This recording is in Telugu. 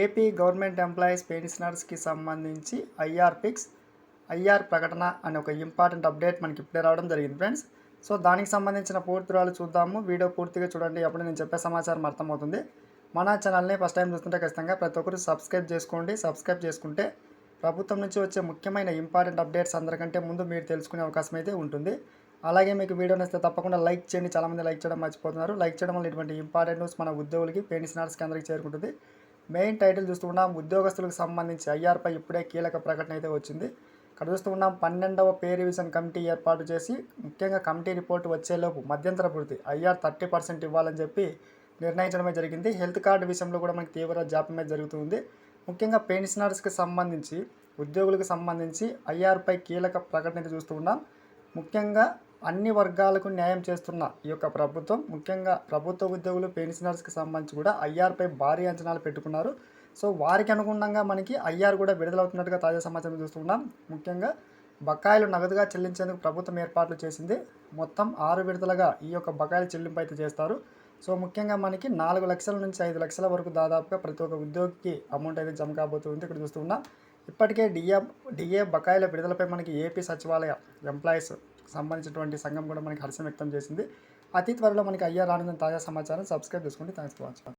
ఏపీ గవర్నమెంట్ ఎంప్లాయీస్ పెన్షనర్స్కి సంబంధించి ఐఆర్ ప్రకటన అనే ఒక ఇంపార్టెంట్ అప్డేట్ మనకి ఇప్పుడే రావడం జరిగింది ఫ్రెండ్స్. సో దానికి సంబంధించిన పూర్తి వివరాలు చూద్దాము. వీడియో పూర్తిగా చూడండి, అప్పుడు నేను చెప్పే సమాచారం అర్థమవుతుంది. మన ఛానల్ని ఫస్ట్ టైం చూస్తుంటే ఖచ్చితంగా ప్రతి ఒక్కరు సబ్స్క్రైబ్ చేసుకోండి. సబ్స్క్రైబ్ చేసుకుంటే ప్రభుత్వం నుంచి వచ్చే ముఖ్యమైన ఇంపార్టెంట్ అప్డేట్స్ అందరికంటే ముందు మీరు తెలుసుకునే అవకాశం అయితే ఉంటుంది. అలాగే మీకు వీడియో నచ్చితే తప్పకుండా లైక్ చేయండి. చాలామంది లైక్ చేయడం మర్చిపోతున్నారు. లైక్ చేయడం వల్ల ఇటువంటి ఇంపార్టెంట్ న్యూస్ మన ఉద్యోగులకి పెన్షనర్స్కి అందరికీ చేరుకుంటుంది. మెయిన్ టైటిల్ చూస్తూ ఉన్నాం, ఉద్యోగస్తులకు సంబంధించి ఐఆర్పై ఇప్పుడే కీలక ప్రకటన అయితే వచ్చింది. ఇక్కడ చూస్తూ ఉన్నాం, 12వ పే రివిజన్ కమిటీ ఏర్పాటు చేసి ముఖ్యంగా కమిటీ రిపోర్టు వచ్చేలోపు మధ్యంతర పూర్తి ఐఆర్ 30% ఇవ్వాలని చెప్పి నిర్ణయించడమే జరిగింది. హెల్త్ కార్డు విషయంలో కూడా మనకి తీవ్ర జాప్యమే జరుగుతుంది. ముఖ్యంగా పెన్షనర్స్కి సంబంధించి ఉద్యోగులకు సంబంధించి ఐఆర్పై కీలక ప్రకటన అయితే చూస్తూ ఉన్నాం. ముఖ్యంగా అన్ని వర్గాలకు న్యాయం చేస్తున్న ఈ యొక్క ప్రభుత్వం, ముఖ్యంగా ప్రభుత్వ ఉద్యోగులు పెన్షనర్స్కి సంబంధించి కూడా ఐఆర్పై భారీ అంచనాలు పెట్టుకున్నారు. సో వారికి అనుగుణంగా మనకి ఐఆర్ కూడా విడుదలవుతున్నట్టుగా తాజా సమాచారం చూస్తున్నాం. ముఖ్యంగా బకాయిలు నగదుగా చెల్లించేందుకు ప్రభుత్వం ఏర్పాట్లు చేసింది. మొత్తం 6 విడతలుగా ఈ యొక్క బకాయిల చెల్లింపు అయితే చేస్తారు. సో ముఖ్యంగా మనకి 4 లక్షల నుంచి 5 లక్షల వరకు దాదాపుగా ప్రతి ఒక్క ఉద్యోగికి అమౌంట్ అయితే జమ కాబోతుంది. ఇక్కడ చూస్తున్నాం, ఇప్పటికే డిఏ బకాయిల విడుదలపై మనకి ఏపీ సచివాలయ ఎంప్లాయీస్ సంబంధించినటువంటి సంఘం కూడా మనకి హర్షం వ్యక్తం చేసింది. అతి త్వరలో మనకి ఐఆర్ రానుందని తాజా సమాచారం. సబ్స్క్రైబ్ చేసుకోండి. Thanks for watching.